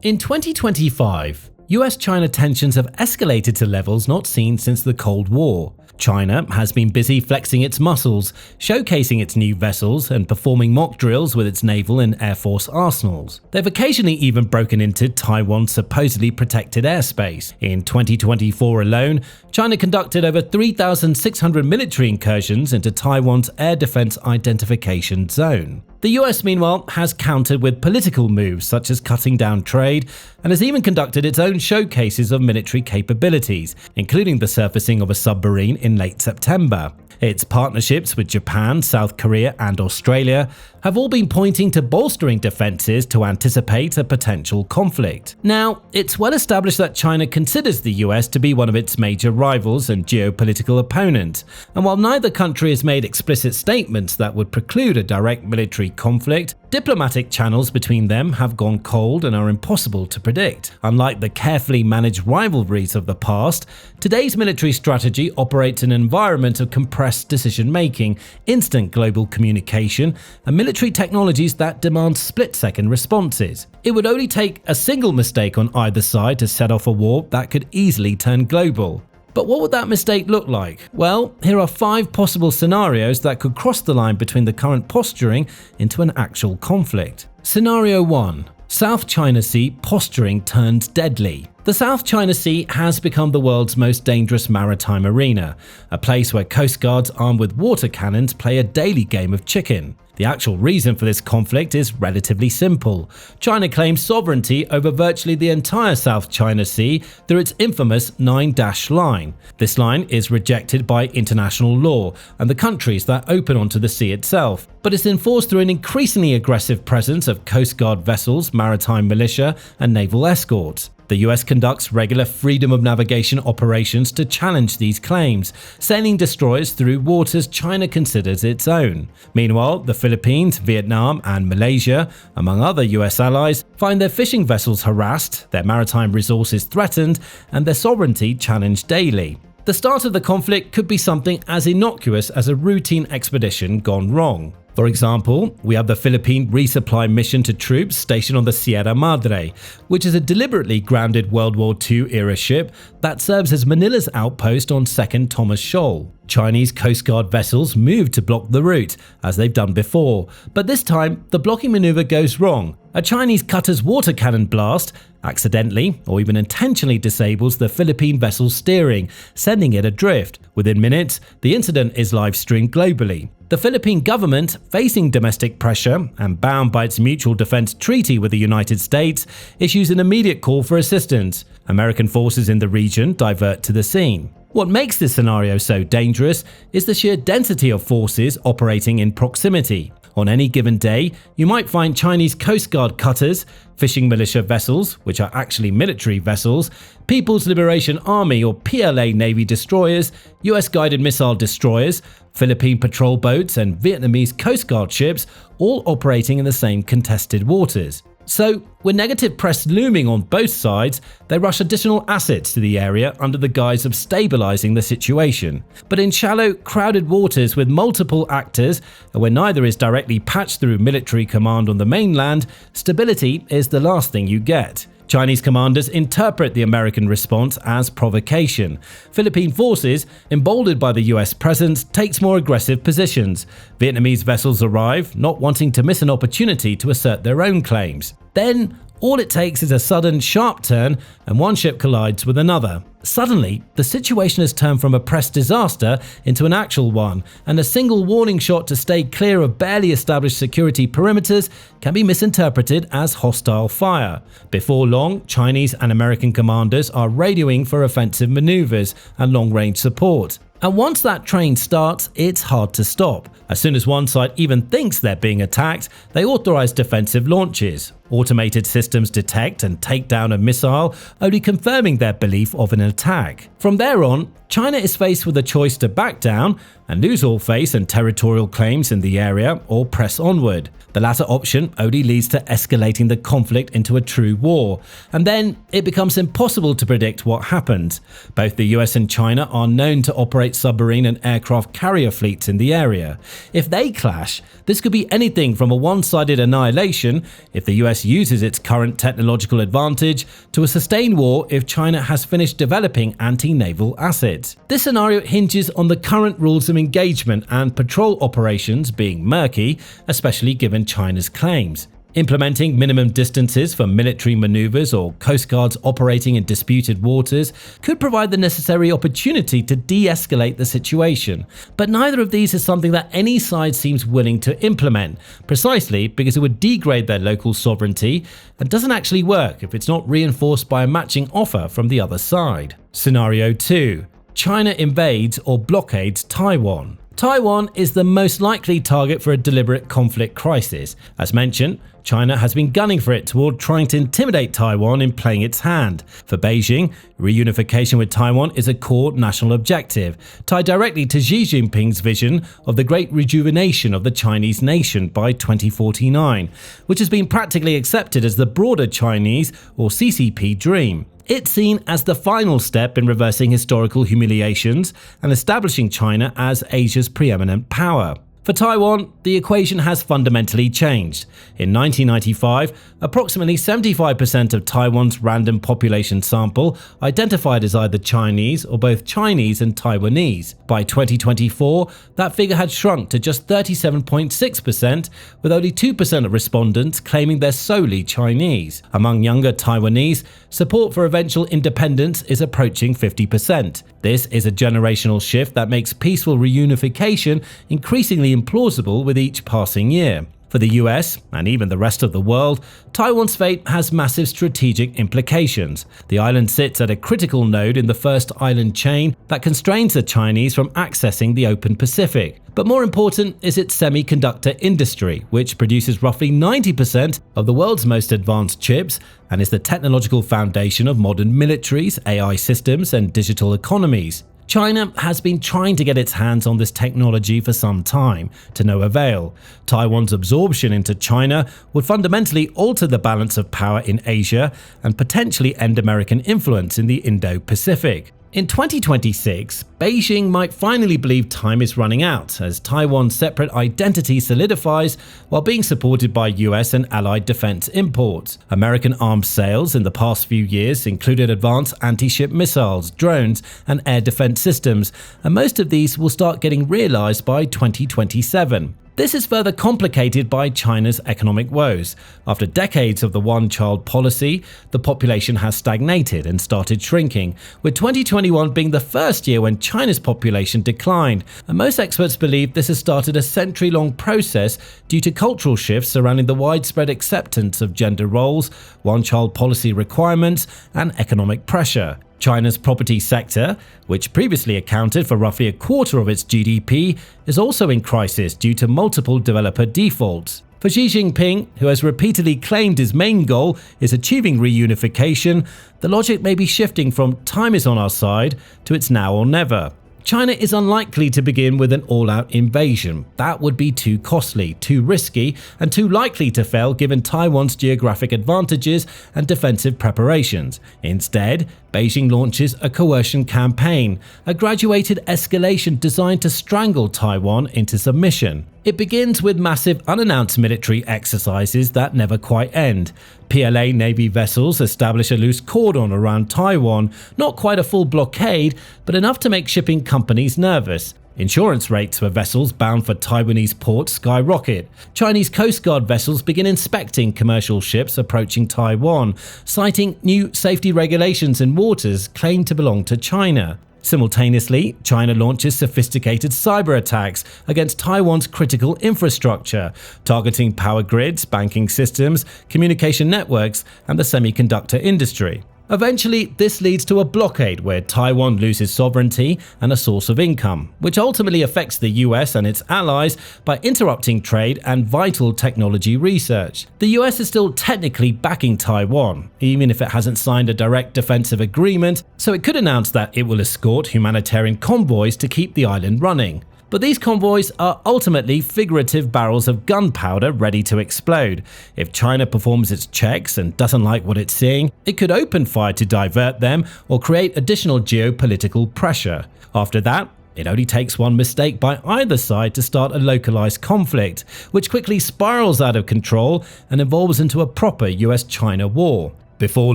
In 2025, US-China tensions have escalated to levels not seen since the Cold War. China has been busy flexing its muscles, showcasing its new vessels and performing mock drills with its naval and air force arsenals. They've occasionally even broken into Taiwan's supposedly protected airspace. In 2024 alone, China conducted over 3,600 military incursions into Taiwan's air defense identification zone. The US, meanwhile, has countered with political moves such as cutting down trade and has even conducted its own showcases of military capabilities, including the surfacing of a submarine in late September. Its partnerships with Japan, South Korea and Australia have all been pointing to bolstering defenses to anticipate a potential conflict. Now, it's well established that China considers the US to be one of its major rivals and geopolitical opponent, and while neither country has made explicit statements that would preclude a direct military conflict, diplomatic channels between them have gone cold and are impossible to predict. Unlike the carefully managed rivalries of the past, today's military strategy operates in an environment of compressed decision-making, instant global communication, and military technologies that demand split-second responses. It would only take a single mistake on either side to set off a war that could easily turn global. But what would that mistake look like? Well, here are 5 possible scenarios that could cross the line between the current posturing into an actual conflict. Scenario 1. South China Sea posturing turns deadly. The South China Sea has become the world's most dangerous maritime arena, a place where coast guards armed with water cannons play a daily game of chicken. The actual reason for this conflict is relatively simple. China claims sovereignty over virtually the entire South China Sea through its infamous 9-dash line. This line is rejected by international law and the countries that open onto the sea itself, but it's enforced through an increasingly aggressive presence of Coast Guard vessels, maritime militia, and naval escorts. The US conducts regular freedom of navigation operations to challenge these claims, sailing destroyers through waters China considers its own. Meanwhile, the Philippines, Vietnam, and Malaysia, among other US allies, find their fishing vessels harassed, their maritime resources threatened, and their sovereignty challenged daily. The start of the conflict could be something as innocuous as a routine expedition gone wrong. For example, we have the Philippine resupply mission to troops stationed on the Sierra Madre, which is a deliberately grounded World War II-era ship that serves as Manila's outpost on 2nd Thomas Shoal. Chinese Coast Guard vessels move to block the route, as they've done before, but this time the blocking maneuver goes wrong. A Chinese cutter's water cannon blast accidentally or even intentionally disables the Philippine vessel's steering, sending it adrift. Within minutes, the incident is live-streamed globally. The Philippine government, facing domestic pressure and bound by its mutual defense treaty with the United States, issues an immediate call for assistance. American forces in the region divert to the scene. What makes this scenario so dangerous is the sheer density of forces operating in proximity. On any given day, you might find Chinese Coast Guard cutters, fishing militia vessels, which are actually military vessels, People's Liberation Army or PLA Navy destroyers, US guided missile destroyers, Philippine patrol boats, and Vietnamese Coast Guard ships, all operating in the same contested waters. So, with negative press looming on both sides, they rush additional assets to the area under the guise of stabilizing the situation. But in shallow, crowded waters with multiple actors, and where neither is directly patched through military command on the mainland, stability is the last thing you get. Chinese commanders interpret the American response as provocation. Philippine forces, emboldened by the US presence, takes more aggressive positions. Vietnamese vessels arrive, not wanting to miss an opportunity to assert their own claims. Then, all it takes is a sudden, sharp turn and one ship collides with another. Suddenly, the situation has turned from a press disaster into an actual one, and a single warning shot to stay clear of barely established security perimeters can be misinterpreted as hostile fire. Before long, Chinese and American commanders are radioing for offensive maneuvers and long-range support. And once that train starts, it's hard to stop. As soon as one side even thinks they're being attacked, they authorize defensive launches. Automated systems detect and take down a missile, only confirming their belief of an attack. From there on, China is faced with a choice to back down and lose all face and territorial claims in the area, or press onward. The latter option only leads to escalating the conflict into a true war, and then it becomes impossible to predict what happens. Both the US and China are known to operate submarine and aircraft carrier fleets in the area. If they clash, this could be anything from a one-sided annihilation if the US US uses its current technological advantage to a sustained war if China has finished developing anti-naval assets. This scenario hinges on the current rules of engagement and patrol operations being murky, especially given China's claims. Implementing minimum distances for military maneuvers or coast guards operating in disputed waters could provide the necessary opportunity to de-escalate the situation. But neither of these is something that any side seems willing to implement, precisely because it would degrade their local sovereignty and doesn't actually work if it's not reinforced by a matching offer from the other side. Scenario 2. China invades or blockades Taiwan. Taiwan is the most likely target for a deliberate conflict crisis. As mentioned, China has been gunning for it toward trying to intimidate Taiwan in playing its hand. For Beijing, reunification with Taiwan is a core national objective, tied directly to Xi Jinping's vision of the great rejuvenation of the Chinese nation by 2049, which has been practically accepted as the broader Chinese or CCP dream. It's seen as the final step in reversing historical humiliations and establishing China as Asia's preeminent power. For Taiwan, the equation has fundamentally changed. In 1995, approximately 75% of Taiwan's random population sample identified as either Chinese or both Chinese and Taiwanese. By 2024, that figure had shrunk to just 37.6%, with only 2% of respondents claiming they're solely Chinese. Among younger Taiwanese, support for eventual independence is approaching 50%. This is a generational shift that makes peaceful reunification increasingly implausible with each passing year. For the US, and even the rest of the world, Taiwan's fate has massive strategic implications. The island sits at a critical node in the first island chain that constrains the Chinese from accessing the open Pacific. But more important is its semiconductor industry, which produces roughly 90% of the world's most advanced chips and is the technological foundation of modern militaries, AI systems, and digital economies. China has been trying to get its hands on this technology for some time, to no avail. Taiwan's absorption into China would fundamentally alter the balance of power in Asia and potentially end American influence in the Indo-Pacific. In 2026, Beijing might finally believe time is running out as Taiwan's separate identity solidifies while being supported by US and allied defense imports. American arms sales in the past few years included advanced anti-ship missiles, drones, and air defense systems, and most of these will start getting realized by 2027. This is further complicated by China's economic woes. After decades of the one-child policy, the population has stagnated and started shrinking, with 2021 being the first year when China's population declined. And most experts believe this has started a century-long process due to cultural shifts surrounding the widespread acceptance of gender roles, one-child policy requirements, and economic pressure. China's property sector, which previously accounted for roughly a quarter of its GDP, is also in crisis due to multiple developer defaults. For Xi Jinping, who has repeatedly claimed his main goal is achieving reunification, the logic may be shifting from time is on our side to it's now or never. China is unlikely to begin with an all-out invasion. That would be too costly, too risky, and too likely to fail given Taiwan's geographic advantages and defensive preparations. Instead, Beijing launches a coercion campaign, a graduated escalation designed to strangle Taiwan into submission. It begins with massive unannounced military exercises that never quite end. PLA Navy vessels establish a loose cordon around Taiwan, not quite a full blockade, but enough to make shipping companies nervous. Insurance rates for vessels bound for Taiwanese ports skyrocket. Chinese Coast Guard vessels begin inspecting commercial ships approaching Taiwan, citing new safety regulations in waters claimed to belong to China. Simultaneously, China launches sophisticated cyber attacks against Taiwan's critical infrastructure, targeting power grids, banking systems, communication networks, and the semiconductor industry. Eventually, this leads to a blockade where Taiwan loses sovereignty and a source of income, which ultimately affects the US and its allies by interrupting trade and vital technology research. The US is still technically backing Taiwan, even if it hasn't signed a direct defensive agreement, so it could announce that it will escort humanitarian convoys to keep the island running. But these convoys are ultimately figurative barrels of gunpowder ready to explode. If China performs its checks and doesn't like what it's seeing, it could open fire to divert them or create additional geopolitical pressure. After that, It only takes one mistake by either side to start a localized conflict, which quickly spirals out of control and evolves into a proper US-China war. Before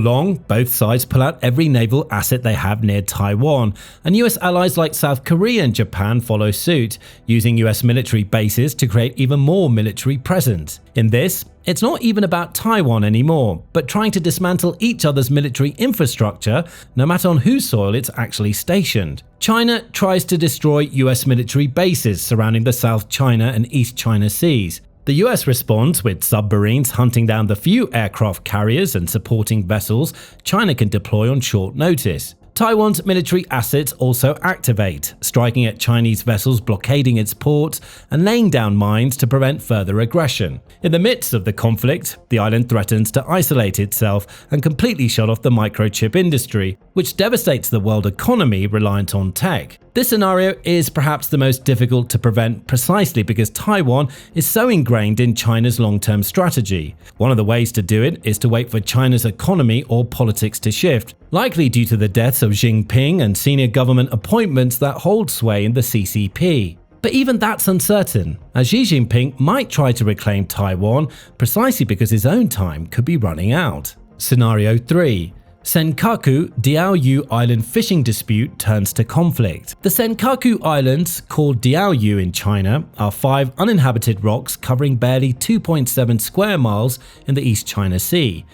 long, both sides pull out every naval asset they have near Taiwan, and US allies like South Korea and Japan follow suit, using US military bases to create even more military presence. In this, it's not even about Taiwan anymore, but trying to dismantle each other's military infrastructure, no matter on whose soil it's actually stationed. China tries to destroy US military bases surrounding the South China and East China Seas. The US responds with submarines hunting down the few aircraft carriers and supporting vessels China can deploy on short notice. Taiwan's military assets also activate, striking at Chinese vessels blockading its ports and laying down mines to prevent further aggression. In the midst of the conflict, the island threatens to isolate itself and completely shut off the microchip industry, which devastates the world economy reliant on tech. This scenario is perhaps the most difficult to prevent precisely because Taiwan is so ingrained in China's long-term strategy. One of the ways to do it is to wait for China's economy or politics to shift, likely due to the deaths of Xi Jinping and senior government appointments that hold sway in the CCP. But even that's uncertain, as Xi Jinping might try to reclaim Taiwan precisely because his own time could be running out. Scenario 3. Senkaku Diaoyu Island fishing dispute turns to conflict. The Senkaku Islands, called Diaoyu in China, are 5 uninhabited rocks covering barely 2.7 square miles in the East China Sea.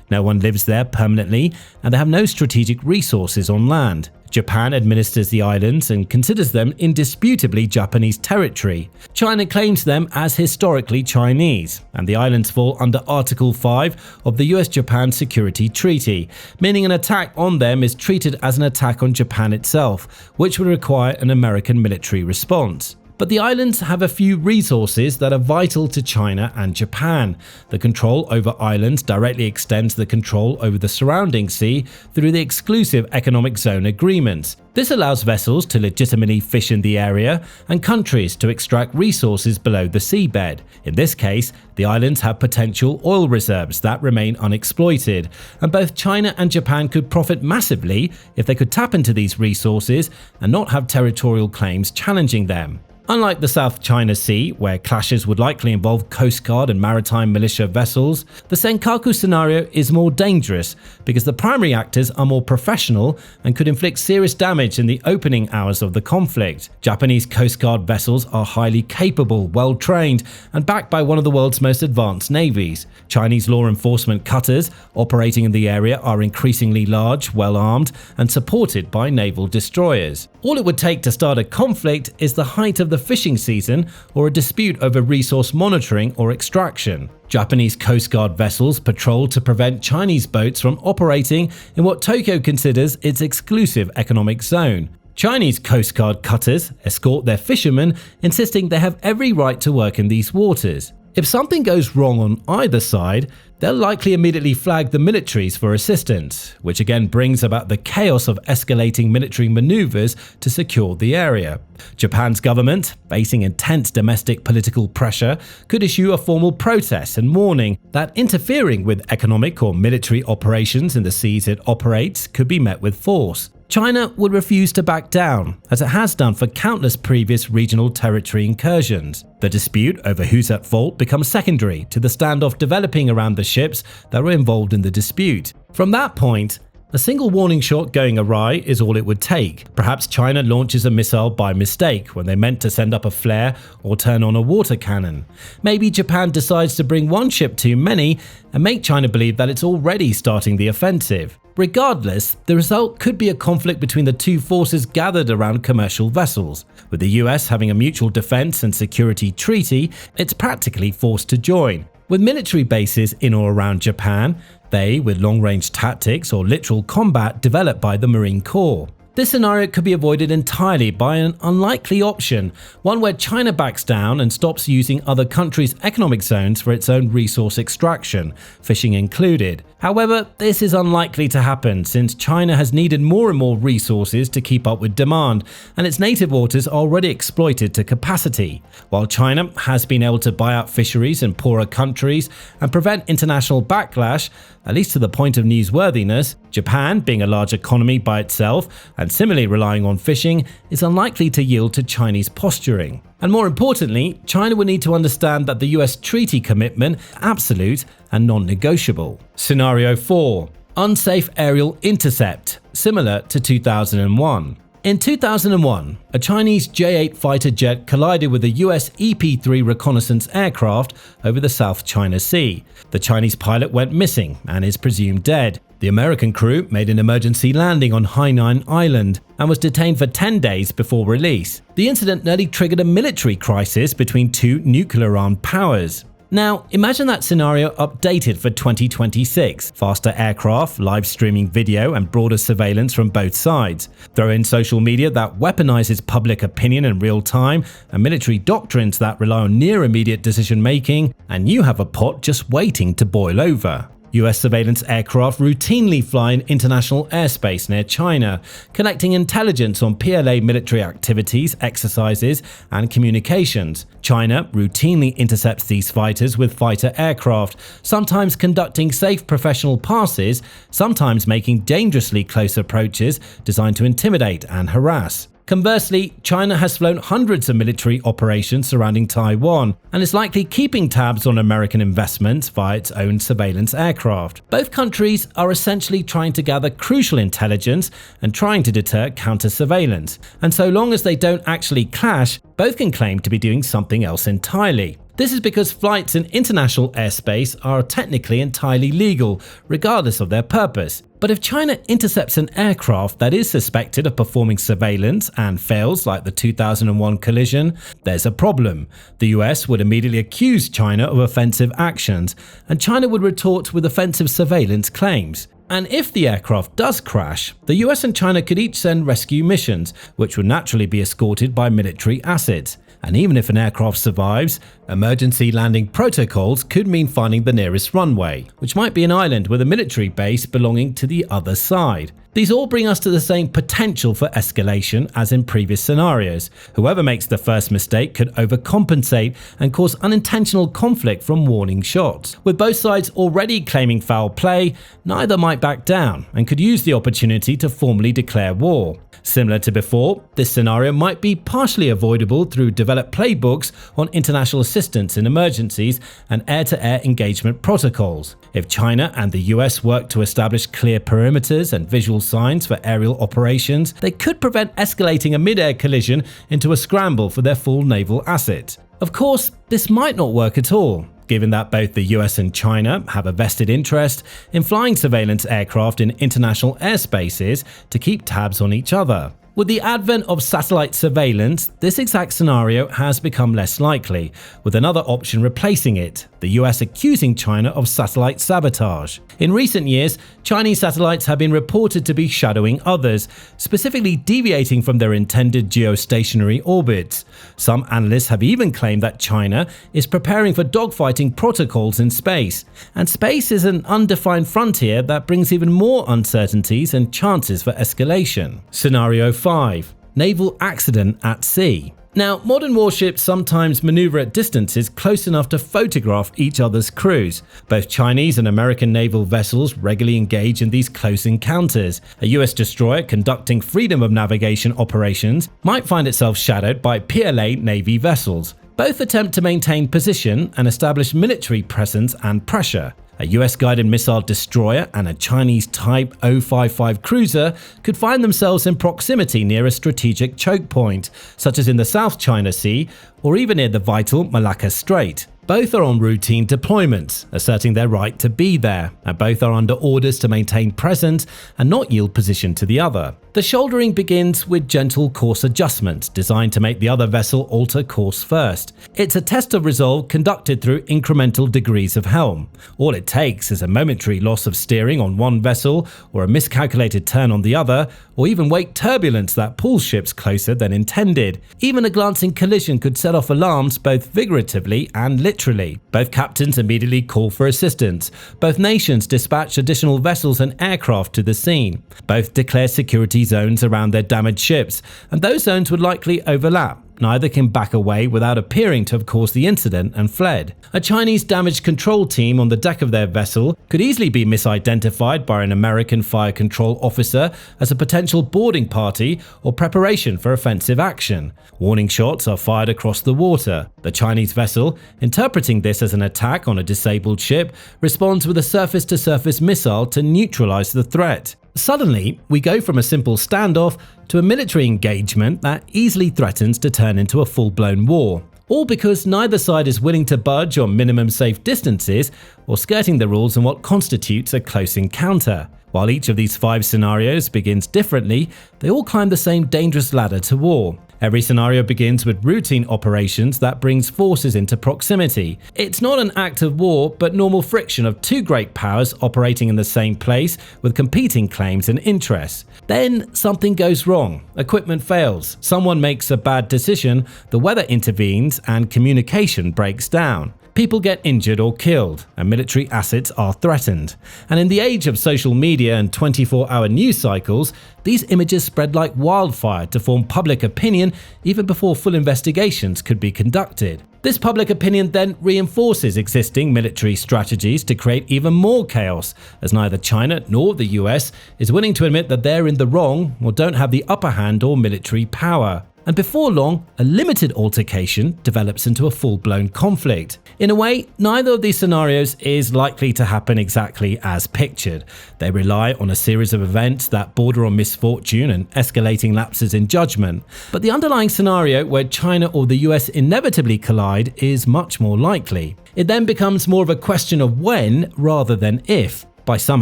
No one lives there permanently, and they have no strategic resources on land. Japan administers the islands and considers them indisputably Japanese territory. China claims them as historically Chinese, and the islands fall under Article 5 of the US-Japan Security Treaty, meaning an attack on them is treated as an attack on Japan itself, which would require an American military response. But the islands have a few resources that are vital to China and Japan. The control over islands directly extends the control over the surrounding sea through the exclusive economic zone agreements. This allows vessels to legitimately fish in the area and countries to extract resources below the seabed. In this case, the islands have potential oil reserves that remain unexploited, and both China and Japan could profit massively if they could tap into these resources and not have territorial claims challenging them. Unlike the South China Sea, where clashes would likely involve Coast Guard and maritime militia vessels, the Senkaku scenario is more dangerous because the primary actors are more professional and could inflict serious damage in the opening hours of the conflict. Japanese Coast Guard vessels are highly capable, well-trained, and backed by one of the world's most advanced navies. Chinese law enforcement cutters operating in the area are increasingly large, well-armed, and supported by naval destroyers. All it would take to start a conflict is the height of the fishing season or a dispute over resource monitoring or extraction. Japanese Coast Guard vessels patrol to prevent Chinese boats from operating in what Tokyo considers its exclusive economic zone. Chinese Coast Guard cutters escort their fishermen, insisting they have every right to work in these waters. If something goes wrong on either side, they'll likely immediately flag the militaries for assistance, which again brings about the chaos of escalating military maneuvers to secure the area. Japan's government, facing intense domestic political pressure, could issue a formal protest and warning that interfering with economic or military operations in the seas it operates could be met with force. China would refuse to back down, as it has done for countless previous regional territory incursions. The dispute over who's at fault becomes secondary to the standoff developing around the ships that were involved in the dispute. From that point, a single warning shot going awry is all it would take. Perhaps China launches a missile by mistake when they meant to send up a flare or turn on a water cannon. Maybe Japan decides to bring one ship too many and make China believe that it's already starting the offensive. Regardless, the result could be a conflict between the two forces gathered around commercial vessels. With the US having a mutual defense and security treaty, it's practically forced to join. With military bases in or around Japan, they with long-range tactics or literal combat developed by the Marine Corps. This scenario could be avoided entirely by an unlikely option, one where China backs down and stops using other countries' economic zones for its own resource extraction, fishing included. However, this is unlikely to happen since China has needed more and more resources to keep up with demand, and its native waters are already exploited to capacity. While China has been able to buy out fisheries in poorer countries and prevent international backlash, at least to the point of newsworthiness, Japan, being a large economy by itself and similarly relying on fishing is unlikely to yield to Chinese posturing. And more importantly, China would need to understand that the US treaty commitment is absolute and non-negotiable. Scenario 4. Unsafe aerial intercept, similar to 2001. In 2001, a Chinese J-8 fighter jet collided with a US EP-3 reconnaissance aircraft over the South China Sea. The Chinese pilot went missing and is presumed dead. The American crew made an emergency landing on Hainan Island and was detained for 10 days before release. The incident nearly triggered a military crisis between two nuclear-armed powers. Now, imagine that scenario updated for 2026. Faster aircraft, live streaming video, and broader surveillance from both sides. Throw in social media that weaponizes public opinion in real time, and military doctrines that rely on near-immediate decision-making, and you have a pot just waiting to boil over. US surveillance aircraft routinely fly in international airspace near China, collecting intelligence on PLA military activities, exercises, and communications. China routinely intercepts these fighters with fighter aircraft, sometimes conducting safe professional passes, sometimes making dangerously close approaches designed to intimidate and harass. Conversely, China has flown hundreds of military operations surrounding Taiwan and is likely keeping tabs on American investments via its own surveillance aircraft. Both countries are essentially trying to gather crucial intelligence and trying to deter counter-surveillance, and so long as they don't actually clash, both can claim to be doing something else entirely. This is because flights in international airspace are technically entirely legal, regardless of their purpose. But if China intercepts an aircraft that is suspected of performing surveillance and fails like the 2001 collision, there's a problem. The US would immediately accuse China of offensive actions, and China would retort with offensive surveillance claims. And if the aircraft does crash, the US and China could each send rescue missions, which would naturally be escorted by military assets. And even if an aircraft survives, emergency landing protocols could mean finding the nearest runway, which might be an island with a military base belonging to the other side. These all bring us to the same potential for escalation as in previous scenarios. Whoever makes the first mistake could overcompensate and cause unintentional conflict from warning shots. With both sides already claiming foul play, neither might back down and could use the opportunity to formally declare war. Similar to before, this scenario might be partially avoidable through developed playbooks on international assistance in emergencies and air-to-air engagement protocols. If China and the US work to establish clear perimeters and visual signs for aerial operations, they could prevent escalating a mid-air collision into a scramble for their full naval asset. Of course, this might not work at all, given that both the US and China have a vested interest in flying surveillance aircraft in international airspaces to keep tabs on each other. With the advent of satellite surveillance, this exact scenario has become less likely, with another option replacing it, the US accusing China of satellite sabotage. In recent years, Chinese satellites have been reported to be shadowing others, specifically deviating from their intended geostationary orbits. Some analysts have even claimed that China is preparing for dogfighting protocols in space, and space is an undefined frontier that brings even more uncertainties and chances for escalation. Scenario 5. Naval accident at sea. Now, modern warships sometimes maneuver at distances close enough to photograph each other's crews. Both Chinese and American naval vessels regularly engage in these close encounters. A US destroyer conducting freedom of navigation operations might find itself shadowed by PLA Navy vessels. Both attempt to maintain position and establish military presence and pressure. A US-guided missile destroyer and a Chinese Type 055 cruiser could find themselves in proximity near a strategic choke point, such as in the South China Sea or even near the vital Malacca Strait. Both are on routine deployments, asserting their right to be there, and both are under orders to maintain presence and not yield position to the other. The shouldering begins with gentle course adjustments designed to make the other vessel alter course first. It's a test of resolve conducted through incremental degrees of helm. All it takes is a momentary loss of steering on one vessel or a miscalculated turn on the other, or even wake turbulence that pulls ships closer than intended. Even a glancing collision could set off alarms both figuratively and literally. Both captains immediately call for assistance. Both nations dispatch additional vessels and aircraft to the scene. Both declare security zones around their damaged ships, and those zones would likely overlap. neither can back away without appearing to have caused the incident and fled. A Chinese damage control team on the deck of their vessel could easily be misidentified by an American fire control officer as a potential boarding party or preparation for offensive action. Warning shots are fired across the water. The Chinese vessel, interpreting this as an attack on a disabled ship, responds with a surface-to-surface missile to neutralize the threat. Suddenly, we go from a simple standoff to a military engagement that easily threatens to turn into a full-blown war. All because neither side is willing to budge on minimum safe distances or skirting the rules on what constitutes a close encounter. While each of these 5 scenarios begins differently, they all climb the same dangerous ladder to war. Every scenario begins with routine operations that brings forces into proximity. It's not an act of war, but normal friction of 2 great powers operating in the same place with competing claims and interests. Then something goes wrong. Equipment fails, someone makes a bad decision, the weather intervenes, and communication breaks down. People get injured or killed, and military assets are threatened. And in the age of social media and 24-hour news cycles, these images spread like wildfire to form public opinion even before full investigations could be conducted. This public opinion then reinforces existing military strategies to create even more chaos, as neither China nor the US is willing to admit that they're in the wrong or don't have the upper hand or military power. And before long, a limited altercation develops into a full-blown conflict. In a way, neither of these scenarios is likely to happen exactly as pictured. They rely on a series of events that border on misfortune and escalating lapses in judgment. But the underlying scenario where China or the US inevitably collide is much more likely. It then becomes more of a question of when rather than if. By some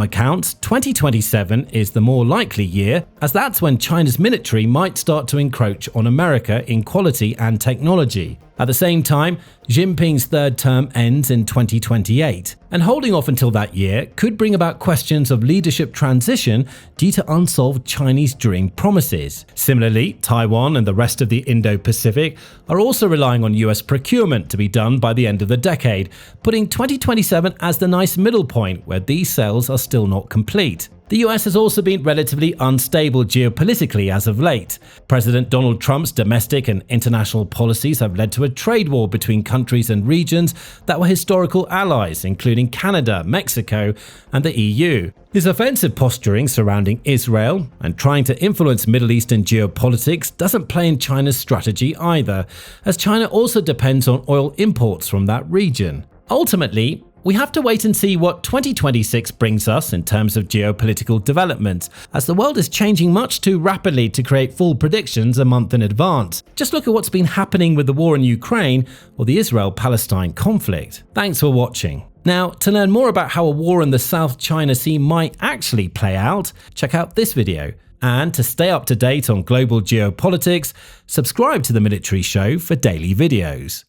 accounts, 2027 is the more likely year, as that's when China's military might start to encroach on America in quality and technology. At the same time, Xi Jinping's 3rd term ends in 2028, and holding off until that year could bring about questions of leadership transition due to unsolved Chinese dream promises. Similarly, Taiwan and the rest of the Indo-Pacific are also relying on US procurement to be done by the end of the decade, putting 2027 as the nice middle point where these sales are still not complete. The US has also been relatively unstable geopolitically as of late. President Donald Trump's domestic and international policies have led to a trade war between countries and regions that were historical allies, including Canada, Mexico, and the EU. His offensive posturing surrounding Israel and trying to influence Middle Eastern geopolitics doesn't play in China's strategy either, as China also depends on oil imports from that region. Ultimately, we have to wait and see what 2026 brings us in terms of geopolitical developments, as the world is changing much too rapidly to create full predictions a month in advance. Just look at what's been happening with the war in Ukraine or the Israel-Palestine conflict. Thanks for watching. Now, to learn more about how a war in the South China Sea might actually play out, check out this video. And to stay up to date on global geopolitics, subscribe to The Military Show for daily videos.